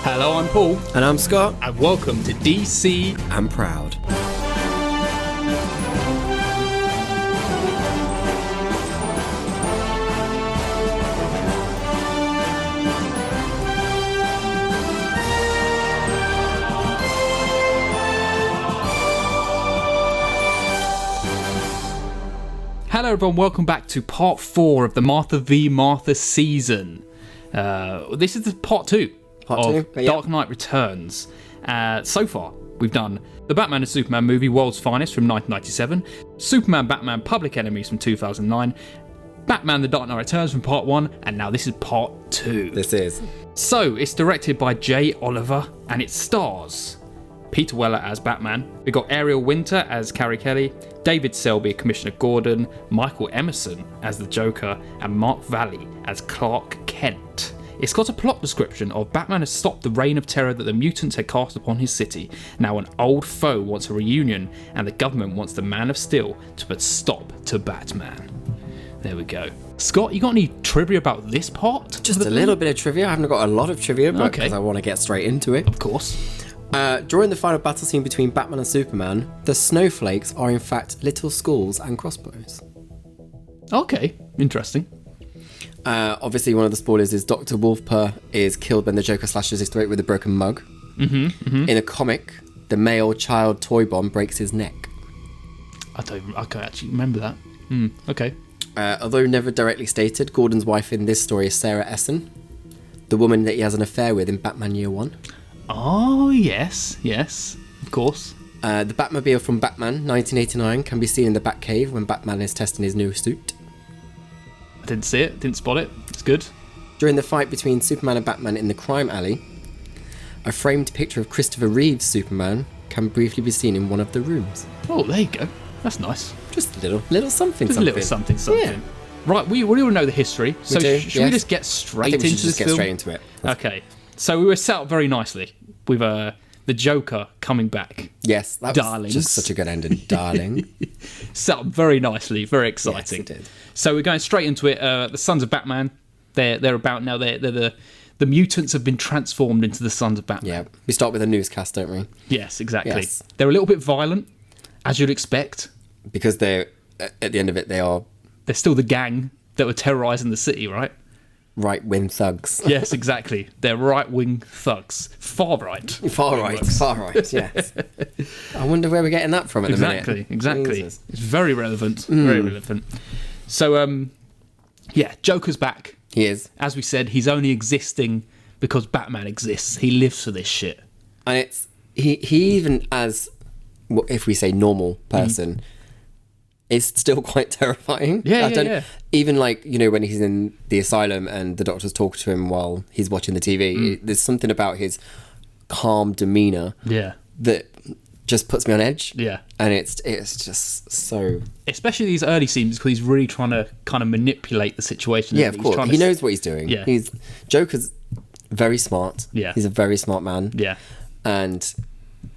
Hello, I'm Paul. And I'm Scott. And welcome to DC I'm Proud. Hello everyone, welcome back to part 4 of the Martha v Martha season. This is the part 2 of Dark Knight Returns. So far, we've done the Batman and Superman movie, World's Finest from 1997, Superman Batman Public Enemies from 2009, Batman The Dark Knight Returns from part 1, and now this is part 2. This is. So, it's directed by J. Oliver, and it stars Peter Weller as Batman. We've got Ariel Winter as Carrie Kelly, David Selby, Commissioner Gordon, Michael Emerson as the Joker, and Mark Valley as Clark Kent. It's got a plot description of Batman has stopped the reign of terror that the mutants had cast upon his city. Now an old foe wants a reunion, and the government wants the Man of Steel to put stop to Batman. There we go. Scott, you got any trivia about this part? Just a little bit of trivia. I haven't got a lot of trivia, but Okay. because I want to get straight into it. Of course. During the final battle scene between Batman and Superman, the snowflakes are in fact little skulls and crossbows. Okay, interesting. Obviously, one of the spoilers is Dr. Wolfper is killed when the Joker slashes his throat with a broken mug. In a comic, the male child toy bomb breaks his neck. I can't actually remember that. Okay. Although never directly stated, Gordon's wife in this story is Sarah Essen, the woman that he has an affair with in Batman Year One. Oh, yes, of course. The Batmobile from Batman 1989 can be seen in the Batcave when Batman is testing his new suit. I didn't see it, didn't spot it. It's good. During the fight between Superman and Batman in the crime alley, a framed picture of Christopher Reeve's Superman can briefly be seen in one of the rooms. Oh, there you go. That's nice. Just a little something. Just a little something. Yeah. Right, we all know the history, so do, should we just get straight into just this get film? straight into it. Okay, so we were set up very nicely with the Joker coming back. Yes, that Darlings. was just such a good ending, darling. Set up very nicely, very exciting. Yes, it did. So we're going straight into it. The Sons of Batman, they're about now. They're the mutants have been transformed into the Sons of Batman. Yeah, we start with a newscast, don't we? Yes, exactly. Yes. They're a little bit violent, as you'd expect. Because they're at the end of it, they are They're still the gang that were terrorising the city, right? right-wing thugs. Yes, exactly. They're right-wing thugs. Far right. Far right, yes. I wonder where we're getting that from at the minute. Exactly. Jesus. It's very relevant. Very relevant. So, Joker's back. He is. As we said, he's only existing because Batman exists. He lives for this shit. And it's he even as, if we say normal person, is still quite terrifying. Yeah. Even like, when he's in the asylum and the doctors talk to him while he's watching the TV, there's something about his calm demeanour that just puts me on edge. Yeah. And it's just so... Especially these early scenes because he's really trying to kind of manipulate the situation. Yeah, of course. He knows what he's doing. Yeah. Joker's very smart. Yeah. He's a very smart man. Yeah. And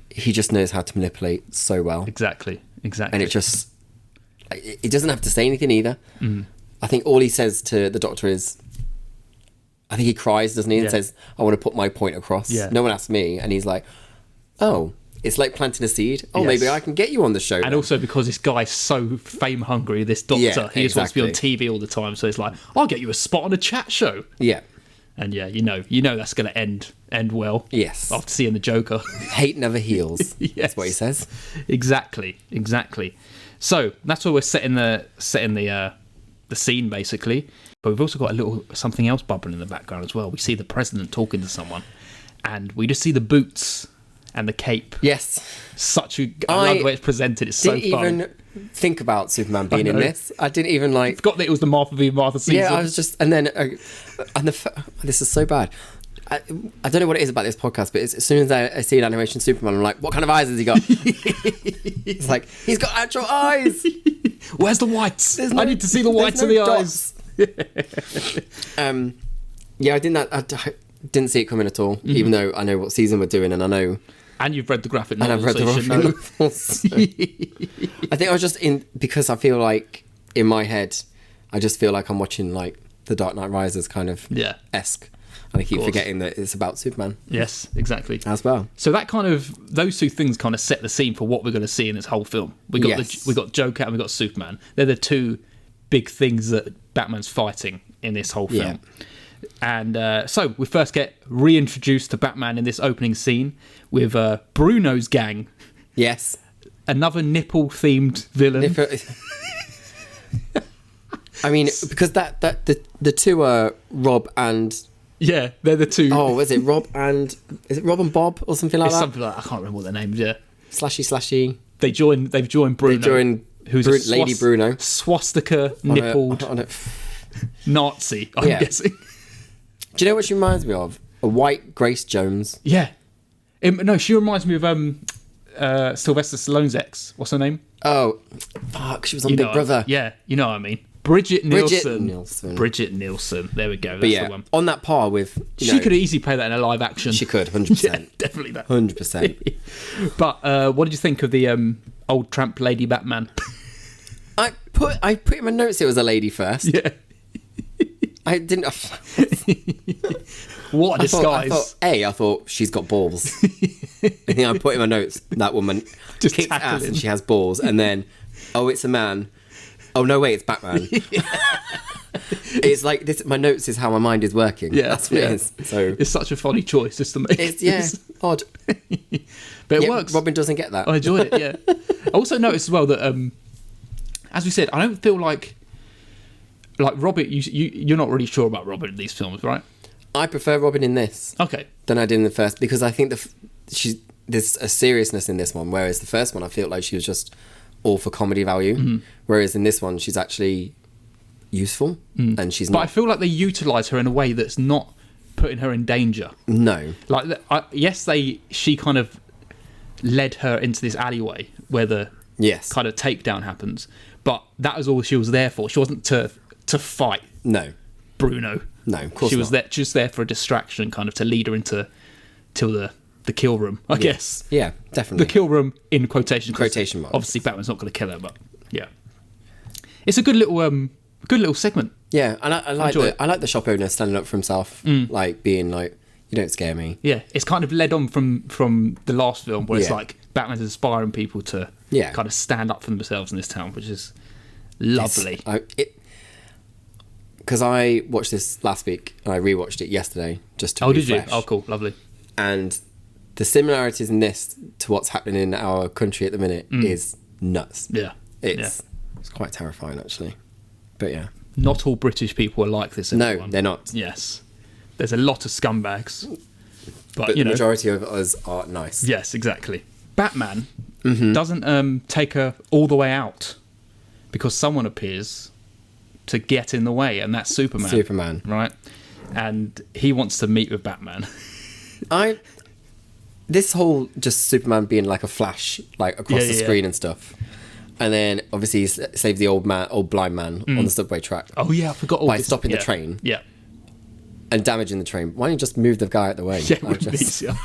he just knows how to manipulate so well. Exactly. And it just... He doesn't have to say anything either. I think all he says to the doctor is... I think he cries, doesn't he? And says, I want to put my point across. Yeah. No one asks me. And he's like, oh... It's like planting a seed. Oh, Yes. maybe I can get you on the show. And also because this guy's so fame hungry, this doctor, he just wants to be on TV all the time. So it's like, I'll get you a spot on a chat show. Yeah. And yeah, you know that's going to end well. Yes. After seeing the Joker. Hate never heals. Yes. That's what he says. Exactly. So that's where we're setting the scene basically. But we've also got a little something else bubbling in the background as well. We see the president talking to someone, and we just see the boots and the cape. Yes. I love the way it's presented. It's so fun. Didn't even think about Superman being in this. I didn't even forgot that it was the Martha v Martha season. Yeah, I was just, and then, this is so bad. I don't know what it is about this podcast, but as soon as I see an animation Superman, I'm like, what kind of eyes has he got? It's like, he's got actual eyes. Where's the whites? I need to see the whites of the eyes. I didn't see it coming at all, even though I know what season we're doing, and I know... And you've read the graphic And novel, I've read the graphic novels. So. I think I was just because I feel like in my head, I just feel like I'm watching like the Dark Knight Rises kind of esque. And I keep course. forgetting that it's about Superman Yes, exactly. as well. So that those two things kind of set the scene for what we're going to see in this whole film. We got Joker and we got Superman. They're the two big things that Batman's fighting in this whole film. And so we first get reintroduced to Batman in this opening scene with Bruno's gang. Yes. Another nipple-themed villain. I mean, because the two are Rob and... Yeah, they're the two. Oh, is it Rob and Bob or something like It's that? something like I can't remember what their names. Yeah, Slashy. they've joined Bruno. Who's a Lady Bruno swastika nippled on a Nazi? I'm guessing. Do you know what she reminds me of? A white Grace Jones. Yeah. No, she reminds me of Sylvester Stallone's ex. What's her name? Oh, fuck! She was on Big Brother. Yeah, you know what I mean. Bridget Nielsen. Bridget Nielsen. There we go. But That's the one. on that par with... She could easily play that in a live action. She could, 100%. Yeah, definitely that. 100%. But what did you think of the old tramp lady Batman? I put in my notes it was a lady first. Yeah. I didn't... What a disguise. I thought she's got balls. I think I put in my notes, that woman Just kicks ass tackling. and she has balls. And then, oh, it's a man. Oh, no, wait, it's Batman. It's like this. My notes is how my mind is working. Yeah, that's what it is. So it's such a funny choice just to make. it's odd, but it works. Robin doesn't get that. I enjoyed it. Yeah. I also noticed as well that, as we said, I don't feel like Robin. You're not really sure about Robin in these films, right? I prefer Robin in this Okay. than I did in the first because I think there's a seriousness in this one, whereas the first one I felt like she was just all for comedy value, whereas in this one she's actually useful and she's But not. I feel like they utilise her in a way that's not putting her in danger. No. Like, she kind of led her into this alleyway where the Yes. kind of takedown happens, but that was all she was there for. She wasn't to fight No. Bruno. No, of course She was not. there just there for a distraction, kind of to lead her into the kill room, I guess. Yeah, definitely. The kill room in quotation. Quotation marks. Obviously, Batman's not going to kill her, but yeah, it's a good little segment. Yeah, and I like Enjoy it. I like the shop owner standing up for himself, like being like, "You don't scare me." Yeah, it's kind of led on from the last film where it's Yeah. like Batman's inspiring people to kind of stand up for themselves in this town, which is lovely. Because I watched this last week and I rewatched it yesterday just to Did you? refresh. Oh, cool, lovely. And the similarities in this to what's happening in our country at the minute is nuts. Yeah, It's quite terrifying actually. But yeah. Not all British people are like this. No, Everyone. they're not. Yes, there's a lot of scumbags, but But the majority of us are nice. Yes, exactly. Batman doesn't take her all the way out because someone appears to get in the way, and that's Superman. Right? And he wants to meet with Batman. This whole just Superman being like a flash, like across the screen and stuff. And then obviously he saves the old blind man on the subway track. Oh yeah, I forgot all by this. stopping the train. Yeah. And damaging the train. Why don't you just move the guy out the way? Yeah, it would be easier.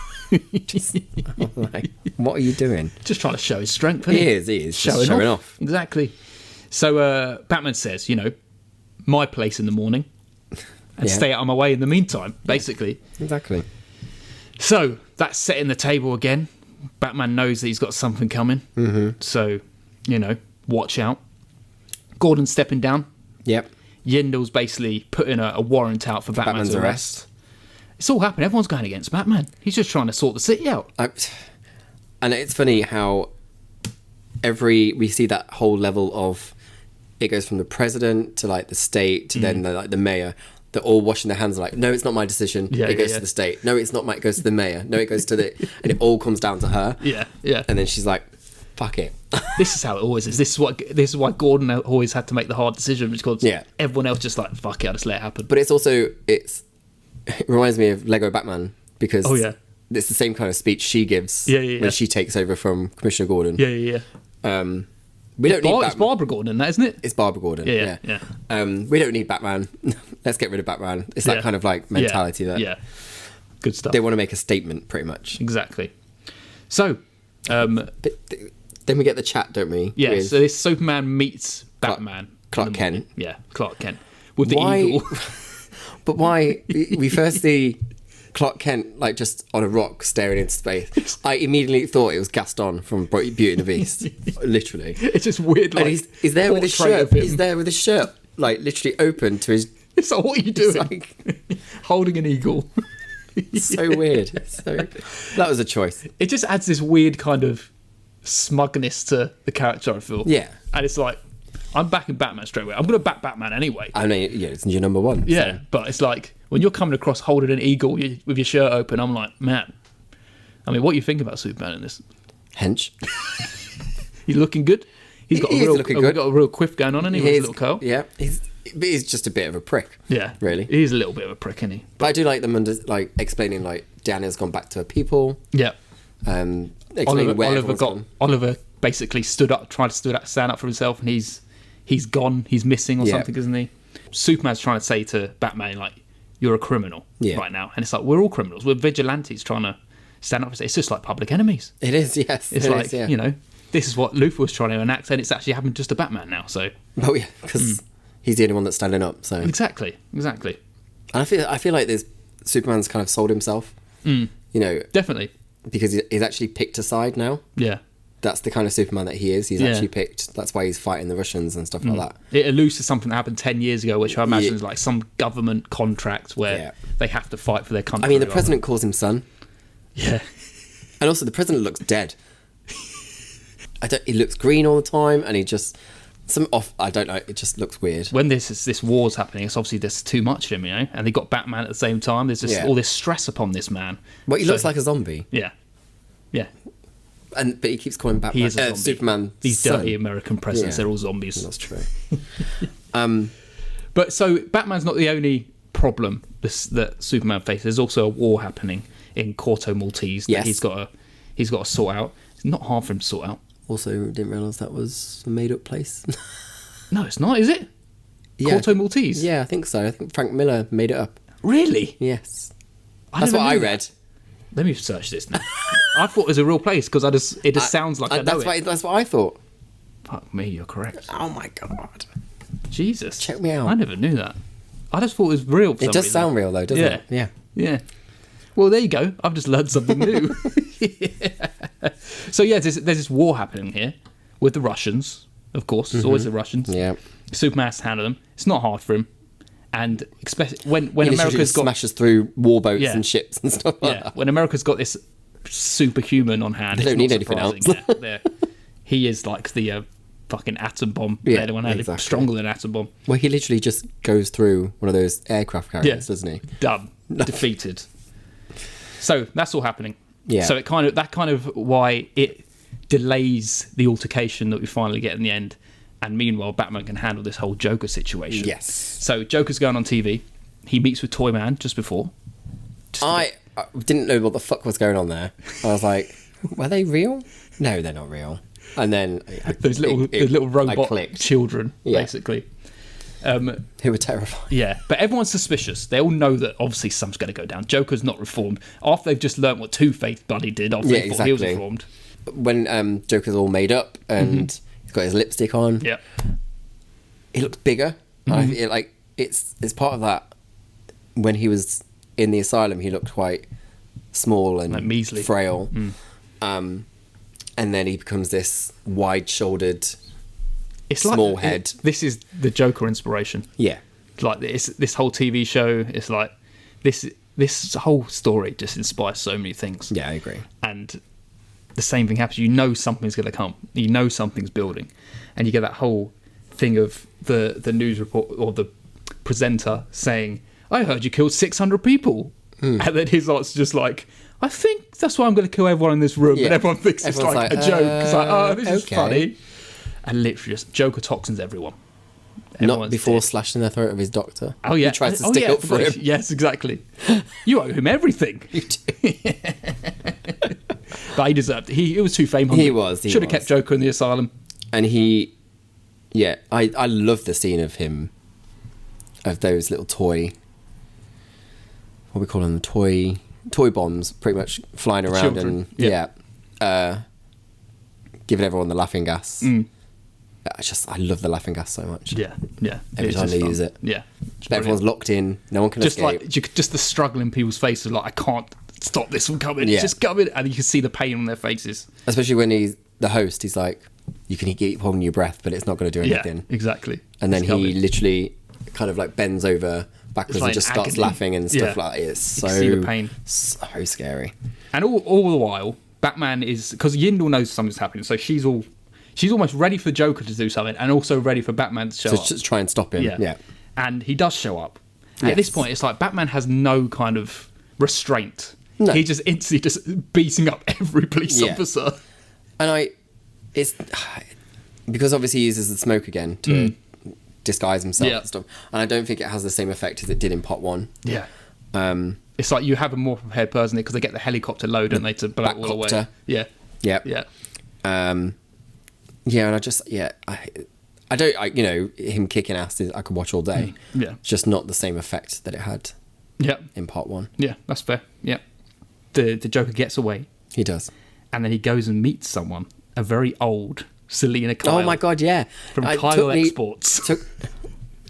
Like, what are you doing? Just trying to show his strength. He is just showing off. Exactly. So Batman says, my place in the morning and stay out of my way in the meantime, basically. Exactly. So that's setting the table again. Batman knows that he's got something coming. So, watch out. Gordon's stepping down. Yep. Yindel's basically putting a warrant out for Batman's arrest. It's all happening. Everyone's going against Batman. He's just trying to sort the city out. And it's funny how we see that whole level of, it goes from the president to like the state to then the mayor. They're all washing their hands like, no, it's not my decision. It goes to the state. No, it's not it goes to the mayor. No, it goes to and it all comes down to her. Yeah, yeah. And then she's like, fuck it. This is how it always is. This is why Gordon always had to make the hard decision, because everyone else just like, fuck it, I'll just let it happen. But it's also, it reminds me of Lego Batman because it's the same kind of speech she gives when she takes over from Commissioner Gordon. Yeah. We don't need Batman. It's Barbara Gordon, that, isn't it? It's Barbara Gordon. Yeah. We don't need Batman. Let's get rid of Batman. It's that kind of like mentality that. Yeah. Good stuff. They want to make a statement, pretty much. Exactly. So. But then we get the chat, don't we? Yeah. With So this Superman meets Batman. Clark Kent. Yeah, Clark Kent with the eagle. But why we first see Clark Kent like just on a rock staring into space, I immediately thought it was Gaston from Beauty and the Beast. Literally. It's just weird. Like, And he's there with his portrait shirt. of him. He's there with his shirt like literally open to his. It's like, what are you doing? like- Holding an eagle. So weird. So that was a choice. It just adds this weird kind of smugness to the character, I feel. Yeah. And it's like, I'm backing Batman straight away. I'm going to back Batman anyway. I mean, yeah, it's your number one. Yeah, So. but it's like, when you're coming across holding an eagle with your shirt open, I'm like, man, I mean, what do you think about Superman in this? Hench. He's looking good. He's got, He is looking good. got a real quiff going on, and he with his little curl. Yeah, he's just a bit of a prick. Yeah, Really. He's a little bit of a prick, isn't he? But I do like them explaining like Diana's gone back to her people. Yeah. Explaining where everyone's gone. Oliver basically stand up for himself, and he's gone, he's missing or Yeah. something, isn't he? Superman's trying to say to Batman, like, you're a criminal right now, and it's like, we're all criminals, we're vigilantes trying to stand up for. It's just like Public Enemies. It is, yes. It's it like is, yeah. you know, this is what Luthor was trying to enact, and it's actually happened just to Batman now. So Oh yeah, because he's the only one that's standing up. So, and exactly. I feel like there's Superman's kind of sold himself. You know, Definitely. because he's actually picked a side now. Yeah. That's the kind of Superman that he is. He's Yeah. actually picked. That's why he's fighting the Russians and stuff like that. It alludes to something that happened 10 years ago, which I imagine Yeah. is like some government contract where Yeah. they have to fight for their country. I mean, the rather- president calls him son, Yeah. and also the president looks dead. He looks green all the time, and he just I don't know. It just looks weird. When this war's happening, it's obviously there's too much of him, you know, and they got Batman at the same time. There's just Yeah. all this stress upon this man. Well, he So- looks like a zombie, Yeah. but he keeps calling He Batman is a zombie. Superman. These son. dirty American presidents, Yeah. they're all zombies. That's true. But so Batman's not the only problem that Superman faces. There's also a war happening in Corto Maltese that Yes. he's got to sort out. It's not hard for him to sort out. Also, didn't realise that was a made-up place. No, it's not, is it? Yeah. Corto Maltese? Yeah, I think so. I think Frank Miller made it up. Really? Yes, I that's never what I knew that. read. Let me search this now. I thought it was a real place because it just sounds like I know That's what I thought. Fuck me, you're correct. Oh my god! Jesus. Check me out. I never knew that. I just thought it was real for It some does reason. sound real though, doesn't it? Yeah. Yeah. Well, there you go. I've just learned something new. So, yeah, there's this war happening here with the Russians, of course. It's always the Russians. Yeah. Superman has to handle them. It's not hard for him. And especially when He literally America's just got... smashes through warboats Yeah. and ships and stuff like Yeah, that. when America's got this superhuman on hand, They don't it's need not anything surprising. Yeah, he is like the fucking atom bomb. Yeah, They're the one that exactly. stronger than an atom bomb. Well, he literally just goes through one of those aircraft carriers, doesn't he? Done. Defeated. So that's all happening. Yeah. So that kind of why it delays the altercation that we finally get in the end. And meanwhile, Batman can handle this whole Joker situation. Yes. So Joker's going on TV. He meets with Toyman just before. I didn't know what the fuck was going on there. I was like, were they real? No, they're not real. And then Those little I robot clicked. children, Yeah. basically. Who were terrifying. Yeah, but everyone's suspicious. They all know that obviously something's going to go down. Joker's not reformed. After they've just learnt what Two-Face bloody did, after Yeah, they thought he was exactly. reformed. When Joker's all made up and he's got his lipstick on, Yeah. he looks bigger. I feel like it's part of that. When he was in the asylum, he looked quite small and Like measly. frail. And then he becomes this wide-shouldered. It's Small like, head. This is the Joker inspiration. Yeah. Like this whole TV show. It's like this whole story just inspires so many things. Yeah, I agree. And the same thing happens. You know something's going to come. You know something's building, and you get that whole thing of the news report or the presenter saying, "I heard you killed 600 people," and then his answer's just like, "I think that's why I'm going to kill everyone in this room," Yeah. and everyone thinks Everyone's it's like like, a joke. It's like, "Oh, this is okay." funny," and literally just Joker toxins everyone. Not Everyone's before dead. slashing the throat of his doctor. Oh yeah, He tries to Oh, stick yeah, up for him. Yes, exactly. You owe him everything. You do. But he deserved it. He was too fame hungry. He was, he Should have was. kept Joker in the asylum. And I love the scene of him, of those little toy, what we call them, toy bombs, pretty much flying around children, and giving everyone the laughing gas. I love the laughing gas so much. Yeah. Every It's time just they fun. use it. Yeah. But everyone's locked in. No one can just escape. just the struggle in people's faces, like I can't stop this from coming. Yeah. It's just coming, and you can see the pain on their faces. Especially when he's the host. He's like, you can keep holding your breath, but it's not going to do anything. Yeah, exactly. And then It's he coming. literally kind of like bends over backwards It's like and just starts agony. laughing and stuff Yeah. like that. It's You can see the so pain. so scary. And all the while, Batman is, because Yindle knows something's happening, so she's almost ready for Joker to do something, and also ready for Batman to show So up. just try and stop him. Yeah. And he does show up. Yes. At this point, it's like Batman has no kind of restraint. No. He just instantly just beating up every police Yeah. officer. And it's because obviously he uses the smoke again to disguise himself Yeah. and stuff. And I don't think it has the same effect as it did in part 1. Yeah. Um, It's like you have a more prepared person because they get the helicopter load, don't they, to blow it all away. Batcopter. Yeah. yeah. Yeah. Yeah, and I don't, you know, him kicking ass, I could watch all day. Yeah. It's just not the same effect that it had Yeah. in part 1. Yeah, that's fair. Yeah. The Joker gets away, He does. and then he goes and meets someone, a very old Selena Kyle. Oh my god, yeah. From It Kyle took me- Exports.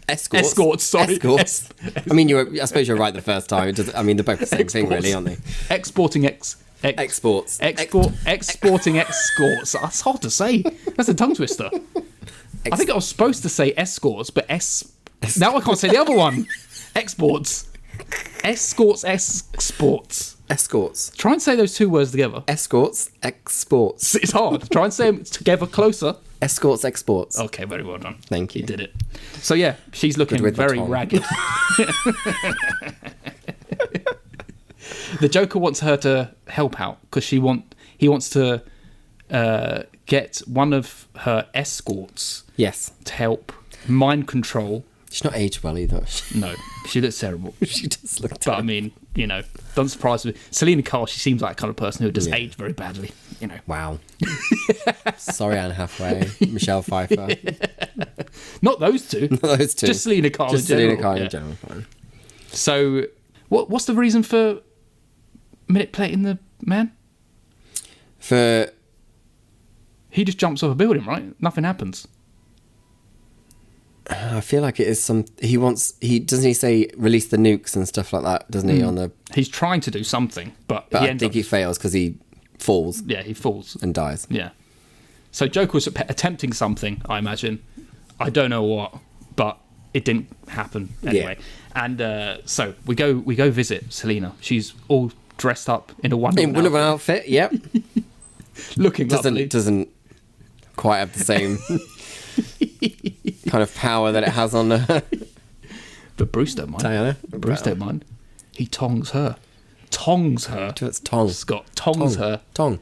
Escorts. Escorts, sorry. Escorts. I mean, I suppose you're right the first time. It does, I mean, they're both the same thing, really, aren't they? Exporting Exports. Exporting escorts. That's hard to say. That's a tongue twister. I think I was supposed to say escorts, but now I can't say the other one. Exports. Escorts, exports. Escorts. Try and say those two words together. Escorts. Exports. It's hard. Try and say them together closer. Escorts. Exports. Okay, very well done. Thank you. You did it. So yeah, she's looking Good with the very tongue. ragged. The Joker wants her to help out because he wants to get one of her escorts Yes. to help mind control. She's not aged well either. No, she looks terrible. She does look But I terrible. mean, you know, doesn't surprise me. Selena Kyle, she seems like the kind of person who does age very badly. You know, Wow. Sorry, Anne Hathaway. Michelle Pfeiffer. not those two. Those two. Just Selena Kyle. Just in general. Selena Kyle Yeah. in general. Fine. So, what's the reason for manipulating the man? For He just jumps off a building, right? Nothing happens. I feel like it is some. He doesn't he say release the nukes and stuff like that? Doesn't he on the? He's trying to do something, but But he I ends think up. he fails because he falls Yeah, he falls. and dies. Yeah. So Joker was attempting something, I imagine. I don't know what, but it didn't happen anyway. And so we go visit Selena. She's all dressed up in a Wonder In Woman Wonder Woman outfit, yep. looking lovely. Doesn't quite have the same kind of power that it has on But Bruce don't mind. Diana. Bruce don't mind. He tongs her. Tongs her. It's Tong. Scott tongs her. Tong.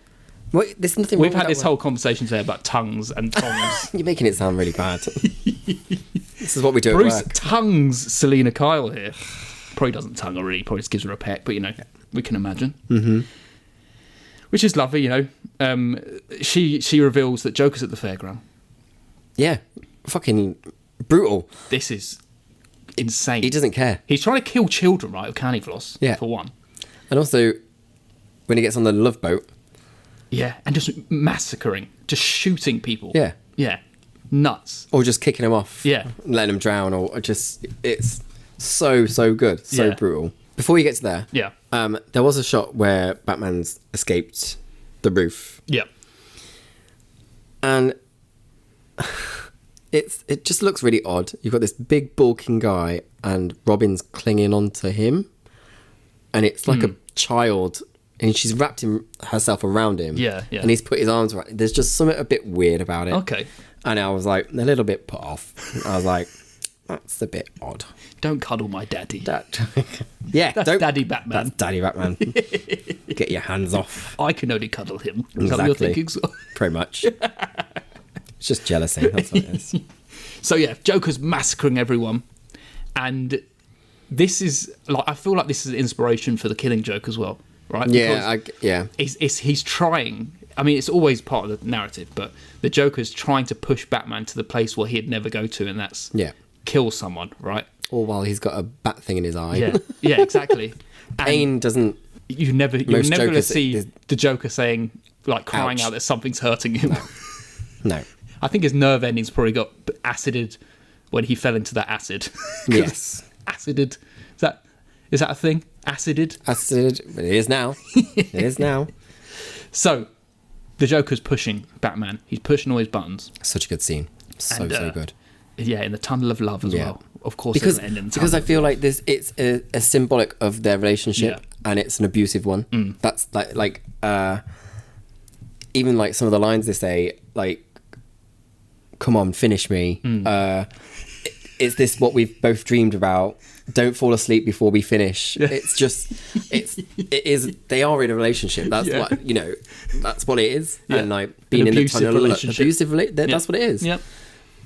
Wait, there's nothing. We've wrong had with this that whole conversation today about tongues and tongs. word. You're making it sound really bad. This is what we do Bruce at work. tongues Selena Kyle here. Probably doesn't tongue her really. Probably just gives her a peck, but you know, we can imagine. Mm-hmm. Which is lovely, you know. She reveals that Joker's at the fairground. Yeah, fucking brutal. This is insane. He doesn't care. He's trying to kill children, right, with candy floss, Yeah. for one. And also, when he gets on the love boat, Yeah, and just massacring, just shooting people. Yeah. Yeah. Nuts. or just kicking him off, Yeah. letting him drown, or just it's so good, so Yeah. brutal. Before you get to there, Yeah. there was a shot where Batman's escaped the roof, Yeah. and it just looks really odd. You've got this big bulking guy, and Robin's clinging onto him, and it's like a child, and she's wrapped herself around him. Yeah. And he's put his arms around. There's just something a bit weird about it. Okay. And I was like, a little bit put off. I was like, that's a bit odd. Don't cuddle my daddy. Yeah, That's Daddy Batman. That's Daddy Batman. Get your hands off. I can only cuddle him. Is that what you're Exactly. thinking? So? Pretty much. It's just jealousy. That's what it is. So yeah, Joker's massacring everyone, and this is like I feel like this is inspiration for the Killing Joke as well, right? Yeah, He's trying. I mean, it's always part of the narrative, but the Joker's trying to push Batman to the place where he'd never go to, and that's Yeah. kill someone, right? Or while he's got a bat thing in his eye. Yeah, yeah, exactly. And Pain doesn't. you're never going to Jokers see is- the Joker saying like crying Ouch. out that something's hurting him. No. I think his nerve endings probably got acided when he fell into that acid. Yes. Acided. Is that a thing? Acided? Acid. It is now. It is now. So, the Joker's pushing Batman. He's pushing all his buttons. Such a good scene. So good. Yeah, in the tunnel of love as well. Of course, because it'll end in the because I tunnel feel of like this it's a symbolic of their relationship, Yeah. and it's an abusive one. That's like even like some of the lines they say, like, "Come on, finish me." Is this what we've both dreamed about? Don't fall asleep before we finish. Yeah. It's just it is. They are in a relationship. That's Yeah. what that's what it is. Yeah. And like being An in the abusive tunnel, relationship. That's what it is. Yep.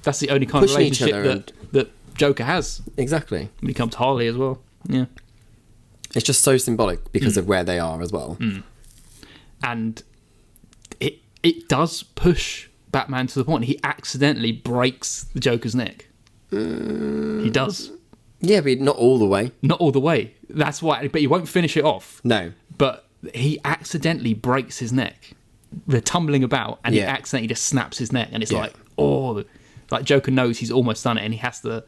That's the only kind of Pushing each relationship other that Joker has Exactly. when he comes to Harley as well. Yeah. It's just so symbolic because of where they are as well. And it does push Batman to the point he accidentally breaks the Joker's neck. He does. Yeah, but not all the way. Not all the way. That's why, but he won't finish it off. No. But he accidentally breaks his neck. They're tumbling about, and he Yeah. accidentally just snaps his neck, and it's Yeah. like, oh, like Joker knows he's almost done it, and he has to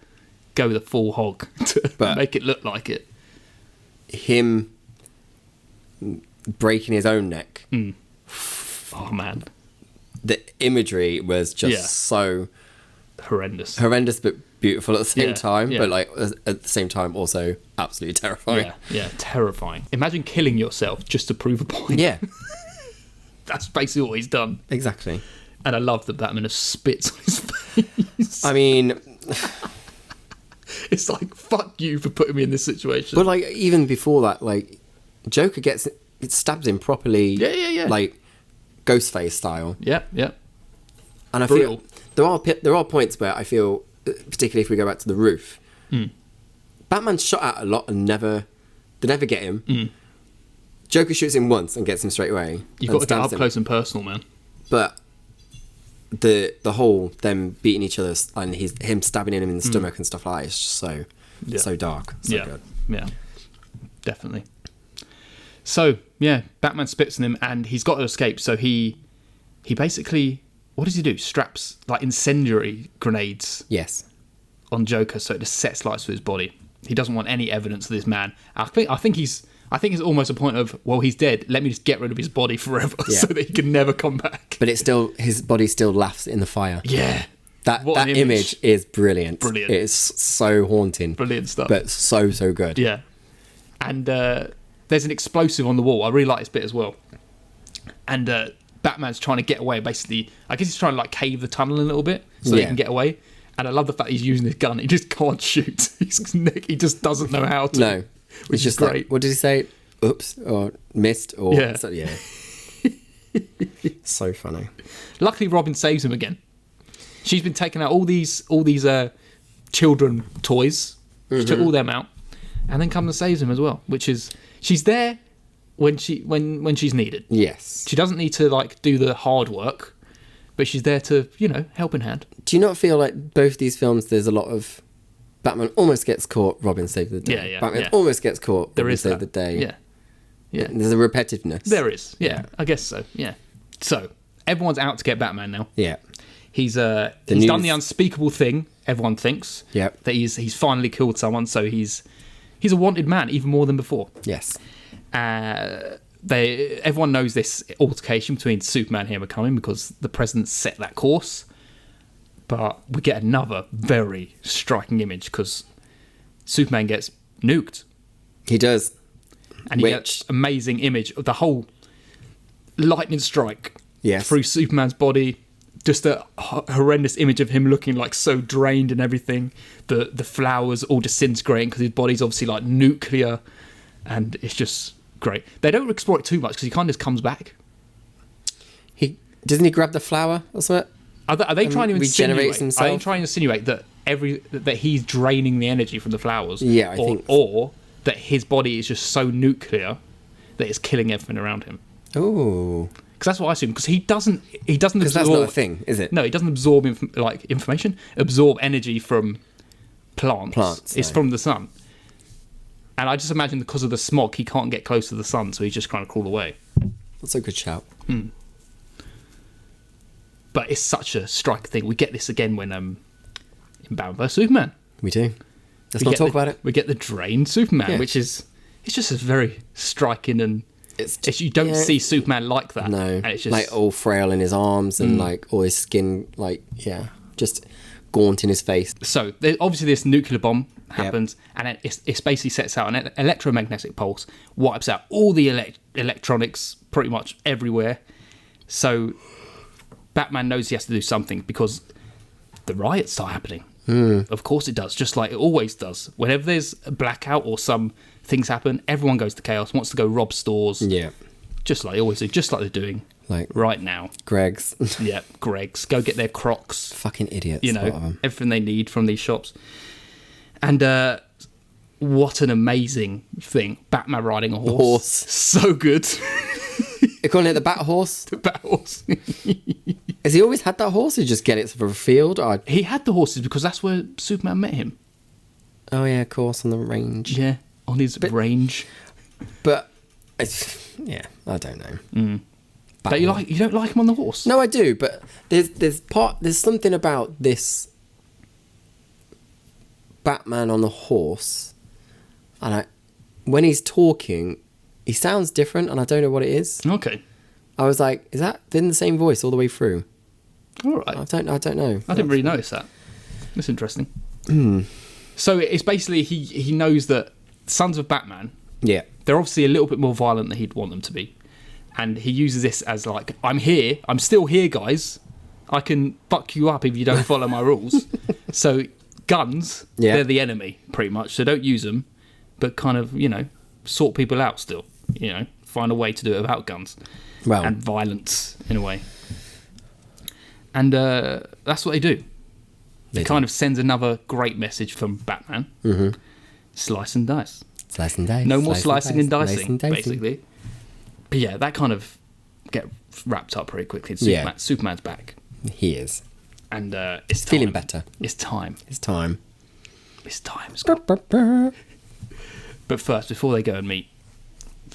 go the full hog to But- make it look like it. Him breaking his own neck. Oh man, The imagery was just Yeah. so horrendous. horrendous but beautiful at the same Yeah, time, yeah. but like at the same time also absolutely terrifying. Yeah, terrifying. Imagine killing yourself just to prove a point. Yeah, That's basically what he's done. exactly. And I love that Batman just spits on his face. I mean, It's like, fuck you for putting me in this situation. but like even before that, like Joker it stabs him properly. Yeah. Like Ghostface style. Yeah. And I Brutal. feel there are points where I feel, particularly if we go back to the roof, Hmm. Batman's shot at a lot and they never get him. Hmm. Joker shoots him once and gets him straight away. You've and got to get stabs up him. close and personal, man. But the whole them beating each other and him stabbing him in the stomach and stuff like that is just so dark, so good. Yeah, definitely. So yeah, Batman spits on him, and he's got to escape. So he basically, what does he do? Straps like incendiary grenades Yes. on Joker, so it just sets lights to his body. He doesn't want any evidence of this man. I think it's almost a point of, well, he's dead. Let me just get rid of his body forever, Yeah. so that he can never come back. But his body still laughs in the fire. Yeah, That What an image is brilliant. Brilliant. It's so haunting. brilliant stuff. But so good. Yeah. And there's an explosive on the wall. I really like this bit as well. And Batman's trying to get away, basically. I guess he's trying to like cave the tunnel a little bit so that he Yeah. can get away. And I love the fact he's using his gun. He just can't shoot. He just doesn't know how to. No. Which It's is just great. like, what did he say? Oops, or missed, or Yeah. yeah. So funny. Luckily, Robin saves him again. She's been taking out all these children toys. She took all them out, and then comes and saves him as well. Which is, she's there when she's needed. Yes. She doesn't need to like do the hard work, but she's there to help in hand. Do you not feel like both these films? There's a lot of Batman almost gets caught, Robin saved the day. Yeah, Batman yeah. almost gets caught, There Robin is saved that. the day. Yeah, There's a repetitiveness. there is. Yeah, I guess so. Yeah. So everyone's out to get Batman now. Yeah. He's done news- the unspeakable thing. Everyone thinks. Yep. That he's finally killed someone. So he's a wanted man even more than before. Yes. Everyone knows this altercation between Superman and him are coming because the president set that course. But we get another very striking image because Superman gets nuked. He does. And you get Which- amazing image of the whole lightning strike Yes. through Superman's body. Just a horrendous image of him looking like so drained and everything. The flowers all disintegrating because his body's obviously like nuclear, and it's just great. They don't explore it too much because he kind of just comes back. Doesn't he grab the flower or something? Are they trying to regenerates insinuate? himself? Are they trying to insinuate that that he's draining the energy from the flowers? Yeah, I think- Or that his body is just so nuclear that it's killing everything around him. Oh, Because that's what I assume. Because he doesn't because absorb. that's not a thing, is it? No, he doesn't absorb information. Absorb energy from plants. It's no. from the sun. And I just imagine because of the smog, he can't get close to the sun, so he's just trying to crawl away. That's a good shout. But it's such a striking thing. We get this again when in Batman vs Superman. We do. Let's We not get talk the- about it. We get the drained Superman, Yeah. which is it's just a very striking and It's you don't yeah. see Superman like that. No, and it's just like all frail in his arms and like all his skin, like just gaunt in his face. so. Obviously, this nuclear bomb happens, and it basically sets out an electromagnetic pulse, wipes out all the electronics pretty much everywhere. So Batman knows he has to do something because the riots start happening. Of course it does, just like it always does. Whenever there's a blackout or some things happen, everyone goes to chaos, wants to go rob stores. Yeah, Just like they always do, just like they're doing like right now. Greg's Yeah, Greg's. Go get their Crocs, fucking idiots. you a lot of know, them. everything they need from these shops. And what an amazing thing. Batman riding a horse. horse. So good. They're calling it the Bat Horse. The Bat horse. Has he always had that horse? Or did he just get it from a field? Or... He had the horses because that's where Superman met him. Oh yeah, of course, on the range. Yeah, on his range. But yeah, I don't know. But you don't like him on the horse? No, I do, but there's something about this Batman on the horse, and when he's talking, he sounds different, and I don't know what it is. Okay. I was like, is that been the same voice all the way through? All right. I don't know. I didn't really notice that. That's interesting. So it's basically he knows that Sons of Batman, Yeah, they're obviously a little bit more violent than he'd want them to be. And he uses this as like, I'm here, I'm still here, guys. I can fuck you up if you don't follow my rules. So guns, Yeah. they're the enemy, pretty much. So don't use them, but kind of, sort people out still. Find a way to do it without guns. well, And violence, in a way. And that's what they do. They It kind of sends another great message from Batman. Mm-hmm. Slice and dice. slice and dice. No more slice slicing and dice, dicing, slice and dicing. basically. But yeah, that kind of get wrapped up pretty quickly. Yeah. Superman's back. He is And it's time. feeling better. It's time. It's time. It's time. Mm-hmm. But first, before they go and meet,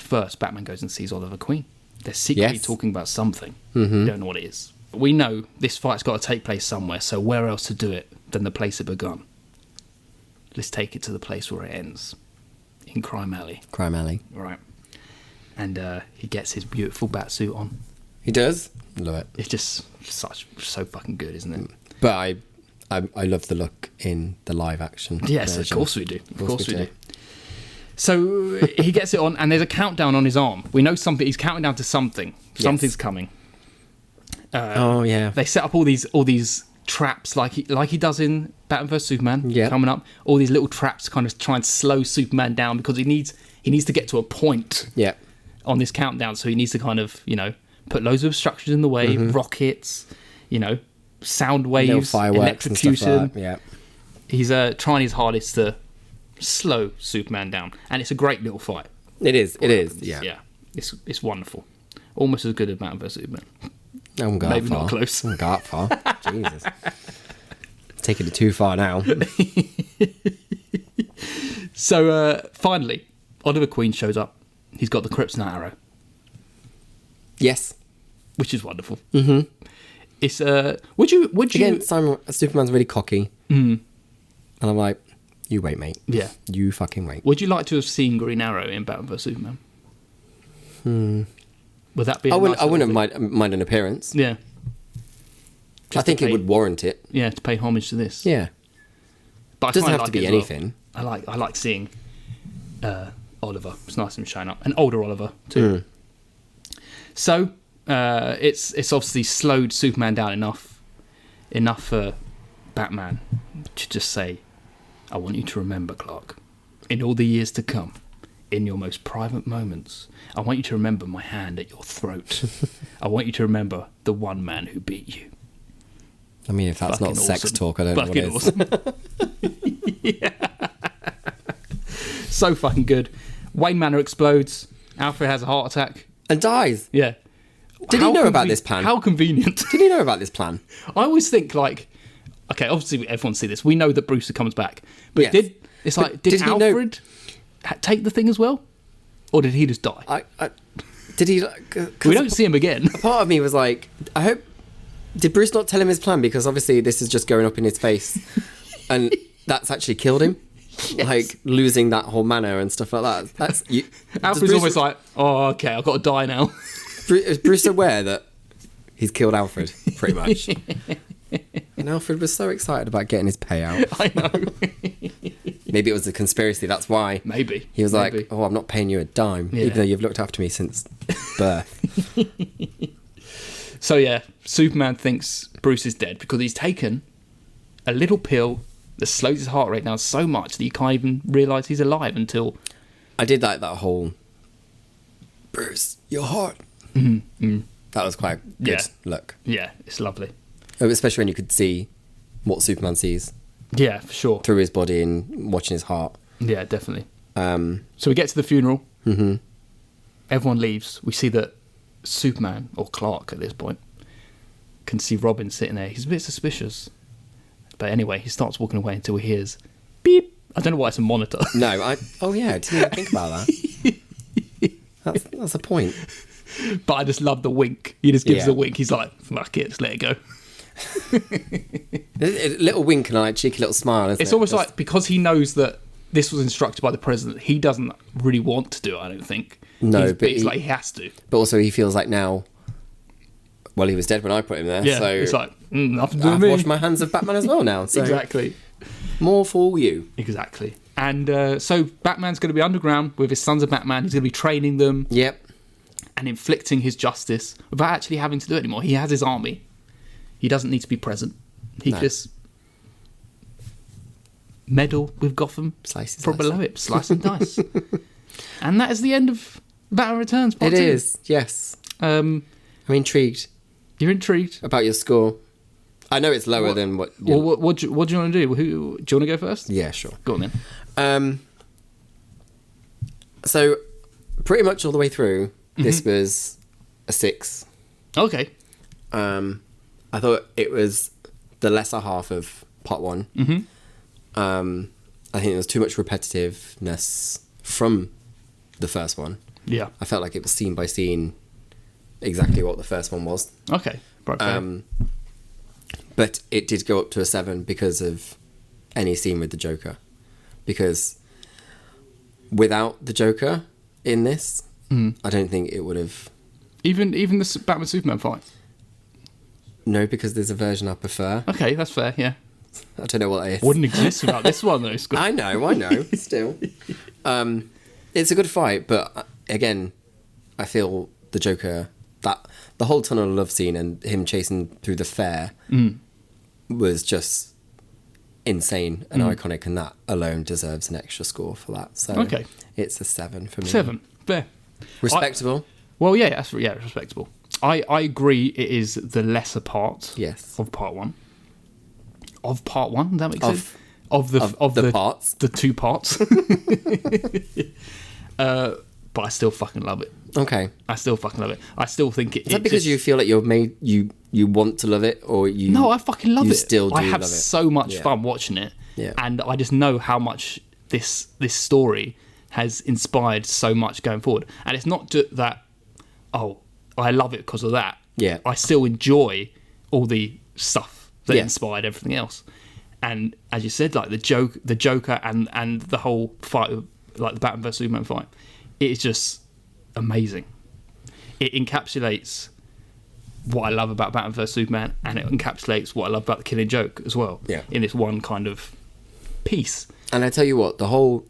Batman goes and sees Oliver Queen. They're secretly Yes. talking about something. Mm-hmm. We don't know what it is. But we know this fight's got to take place somewhere, so where else to do it than the place it begun? Let's take it to the place where it ends. In Crime Alley. Crime Alley. Right. And he gets his beautiful batsuit on. He does. Love it. It's just so fucking good, isn't it? But I love the look in the live action. Yes, version. of course we do. Of course we we do. do. So he gets it on, and there's a countdown on his arm. We know something. He's counting down to something. Something's coming. Oh yeah. They set up all these traps, like he does in Batman vs Superman. Yeah. Coming up, all these little traps to kind of try and slow Superman down because he needs to get to a point Yeah. on this countdown. So he needs to kind of put loads of obstructions in the way, rockets, sound Little waves, fireworks and electrocution. stuff like that. Yeah. He's trying his hardest to slow Superman down, and it's a great little fight. It is. It is. Yeah. Yeah, it's wonderful. Almost as good as Batman vs Superman. I won't go Maybe that far. not close. I won't go that far. Jesus. Taking it too far now. So finally, Oliver Queen shows up. He's got the Kryptonite arrow, Yes. which is wonderful. Mm-hmm. It's would you Again, Superman's really cocky. And I'm like, you wait, mate. yeah You fucking wait. would you like to have seen Green Arrow in Batman vs Superman? Would that be? I a wouldn't. nice I wouldn't little mind an appearance. thing? Yeah. I Just think to it pay- would warrant it. Yeah, to pay homage to this. Yeah. But I Doesn't kinda have to like it be as well. anything. I like seeing Oliver. It's nice of him showing up, and older Oliver too. So it's obviously slowed Superman down enough for Batman to just say, "I want you to remember, Clark, in all the years to come, in your most private moments, I want you to remember my hand at your throat. I want you to remember the one man who beat you." I mean, if that's Fucking not sex awesome. talk, I don't know what Fucking it is. awesome. Yeah. So fucking good. Wayne Manor explodes. Alfred has a heart attack. And dies. Yeah. Did he know about this plan? How convenient. Did he know about this plan? I always think okay, obviously everyone see this. We know that Brewster comes back, but Yes. did But did he know- Alfred take the thing as well, or did he just die? Did he? We don't see him again. Part of me was like, I hope Did Bruce not tell him his plan? Because obviously this is just going up in his face, and that's actually killed him. Yes. Like losing that whole manor and stuff like that. That's you. Alfred's almost like, oh, okay, I've got to die now. Is Bruce aware that he's killed Alfred, pretty much? And Alfred was so excited about getting his payout. I know. Maybe it was a conspiracy, that's why. Maybe. He was Maybe. like, oh, I'm not paying you a dime, Yeah. even though you've looked after me since birth. So yeah, Superman thinks Bruce is dead because he's taken a little pill that slows his heart rate down so much that you can't even realise he's alive until... I did like that whole, Bruce, your heart. That was quite a good look. Yeah, it's lovely. Especially when you could see what Superman sees Yeah, for sure. through his body and watching his heart. Yeah, definitely. Um, So we get to the funeral. Mm-hmm. Everyone leaves. We see that Superman, or Clark at this point, can see Robin sitting there. He's a bit suspicious. But anyway, he starts walking away until he hears beep. I don't know why it's a monitor. no, oh yeah, I didn't even think about that. That's a point. But I just love the wink. He just gives Yeah. the wink. He's like, fuck it, just let it go. A little wink and a like, cheeky little smile, isn't It's it? almost Just- like, because he knows that this was instructed by the president, he doesn't really want to do it, I don't think. No, but it's he- like he has to. But also he feels like now, well, he was dead when I put him there, Yeah, so it's like, nothing to do I've with me. washed my hands of Batman as well now. So Exactly. more for you. Exactly. And so Batman's going to be underground with his sons of Batman. He's going to be training them Yep. and inflicting his justice without actually having to do it anymore. He has his army. He doesn't need to be present. He No. can just meddle with Gotham Slice and from dice. below it, slice and dice. And that is the end of Batman Returns Part It 2. is, yes. Um, I'm intrigued you're intrigued. about your score. I know it's lower than what... Well, what do you want to do? Do you want to go first? Yeah, sure. Go on then. So, pretty much all the way through, this was a 6. Okay. I thought it was the lesser half of part 1. I think there was too much repetitiveness from the first one. Yeah. I felt like it was scene by scene exactly what the first one was. Okay. Right. fair. But it did go up to a 7 because of any scene with the Joker. Because without the Joker in this, I don't think it would have... Even the Batman Superman fight. No, because there's a version I prefer. Okay, that's fair. Yeah. I don't know what that is. Wouldn't exist without this one though. Scott. I know, still. It's a good fight, but again, I feel the Joker, that the whole tunnel of love scene and him chasing through the fair was just insane and iconic, and that alone deserves an extra score for that. So Okay. it's a 7 for me. 7. Fair. Respectable. Well, yeah, that's respectable. I agree. It is the lesser part. Yes. Of part 1. Of part 1. Does that make sense? Of the parts. The 2 parts. But I still fucking love it. Okay. I still fucking love it. I still think it. Is that because you feel like you want to love it, or you? No, I fucking love you it. still do I have love it. so much Yeah. fun watching it, Yeah. and I just know how much this story has inspired so much going forward. And it's not just that. Oh, I love it because of that. Yeah. I still enjoy all the stuff that Yeah. inspired everything else. And as you said, like the Joker, and the whole fight, like the Batman vs Superman fight, it is just amazing. It encapsulates what I love about Batman vs Superman, and it encapsulates what I love about the Killing Joke as well. Yeah. In this one kind of piece. And I tell you what,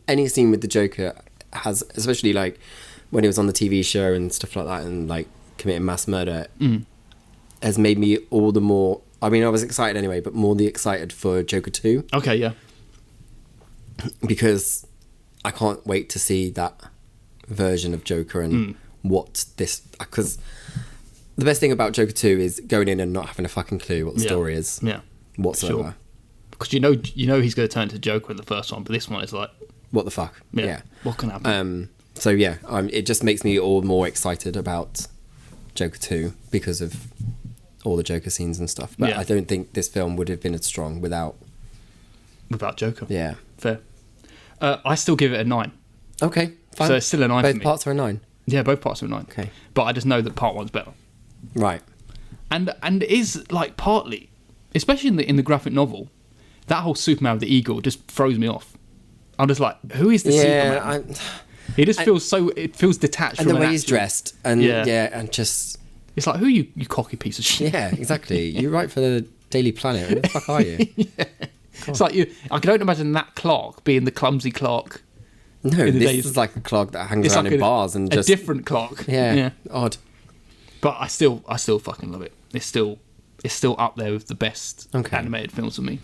any scene with the Joker has, especially like when he was on the TV show and stuff like that, and like committing mass murder, has made me all the more. I mean, I was excited anyway, but more the excited for Joker 2, Okay, yeah. because I can't wait to see that version of Joker and what this. Because the best thing about Joker 2 is going in and not having a fucking clue what the story is Yeah. whatsoever. Sure. Because you know he's going to turn to Joker in the first one, but this one is like, What the fuck? yeah. What can happen? So yeah, it just makes me all more excited about Joker 2 because of all the Joker scenes and stuff. But Yeah. I don't think this film would have been as strong without. Without Joker. Yeah. Fair. I still give it a 9. Okay. Fine. So it's still a 9 for Both me. parts are a 9. Yeah, both parts are a 9. Okay. But I just know that part 1's better. Right. and it is like partly, especially in the graphic novel, that whole Superman with the eagle just throws me off. I'm just like, who is the Superman? He just feels it feels detached and from the way an he's actual- dressed, and and just It's like, who are you cocky piece of shit? yeah, exactly. You write for the Daily Planet. Who the fuck are you? It's like I don't imagine that Clark being the clumsy Clark. No, In the this days. is like a clog that hangs It's around like in bars and a just different Clark. yeah, odd. But I still fucking love it. It's still up there with the best Okay. animated films for me.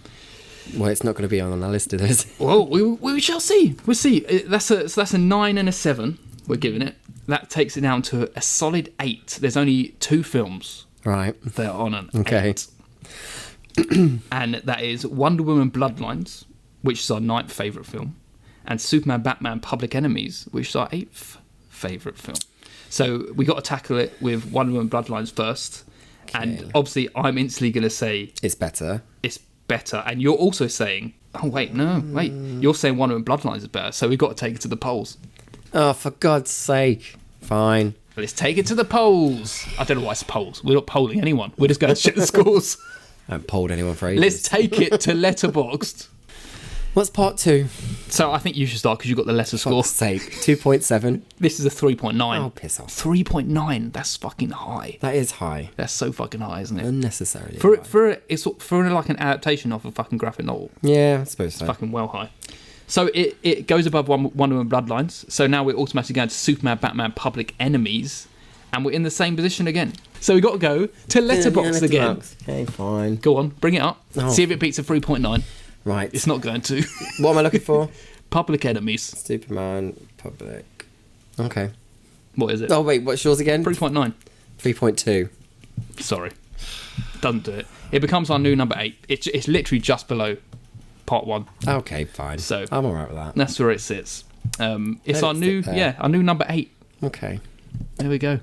Well, it's not going to be on our list, is it? Well, we shall see. We'll see. That's a 9 and a 7. We're giving it. That takes it down to a solid 8. There's only 2 films Right. that are on an Okay. 8. And that is Wonder Woman Bloodlines, which is our 9th favourite film, and Superman Batman Public Enemies, which is our 8th favourite film. So we got to tackle it with Wonder Woman Bloodlines first. And Okay. obviously I'm instantly going to say It's better. it's better. And you're also saying, you're saying Wonder Woman Bloodlines is better. So we've got to take it to the polls. Oh, for God's sake. Fine. Let's take it to the polls. I don't know why it's polls. We're not polling anyone. We're just going to check the scores. I haven't polled anyone for ages. Let's take it to Letterboxd. What's part 2? So I think you should start because you've got the letter score. Fuck's sake. 2.7. This is a 3.9. Oh, piss off. 3.9. That's fucking high. That is high. That's so fucking high, isn't it? Unnecessarily For high. for like an adaptation of a fucking graphic novel, Yeah, I suppose so. fucking well high. So it goes above Wonder Woman Bloodlines. So now we're automatically going to Superman Batman Public Enemies, and we're in the same position again. So we got to go to Letterboxd again. Okay, fine. Go on, bring it up. Oh. See if it beats a 3.9. Right. It's not going to. What am I looking for? Public Enemies. Superman Public. Okay. What is it? Oh, wait, what's yours again? 3.9. 3.2. Sorry. Doesn't do it. It becomes our new number 8. It's literally just below part 1. Okay, fine. So- I'm alright with that. That's where it sits. It's Let our it new, sit there. our new number 8. Okay. There we go.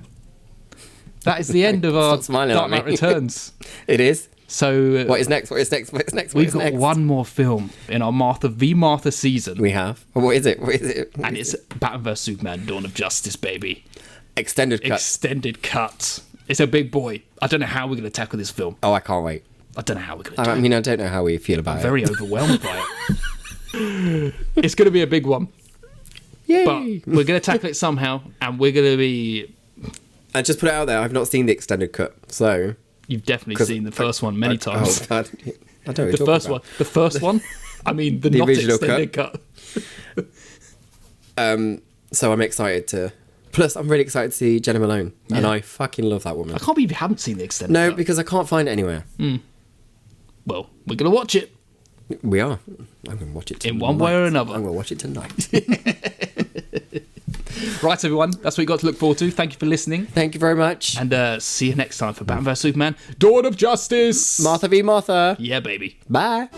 That is the end of our Stop smiling Dark at me. Knight Returns. It is. So What is next? What is next? What is next? What we've is got next? one more film in our Martha v Martha season, We have. What is it? What is it? and it's Batman vs Superman: Dawn of Justice, baby. Extended cut. Extended cut. It's a big boy. I don't know how we're going to tackle this film. Oh, I can't wait. I don't know how we're going to do I it. mean, I don't know how we feel about it. Very overwhelmed by it. It's going to be a big one, Yay! but we're going to tackle it somehow, and we're going to be. I just put it out there. I've not seen the extended cut, so You've definitely 'Cause seen the first one many times. Oh, God. I don't know. The first one. The first one. I mean, the not original extended cut. So I'm excited to. Plus, I'm really excited to see Jenna Malone, and Yeah. I fucking love that woman. I can't believe you haven't seen the extended No, cut. because I can't find it anywhere. Well, we're going to watch it. We are. I'm going to watch it tonight. In one way or another. I'm going to watch it tonight. Right, everyone. That's what you got to look forward to. Thank you for listening. Thank you very much. And see you next time for Batman vs Superman: Dawn of Justice. Martha v. Martha. Yeah, baby. Bye.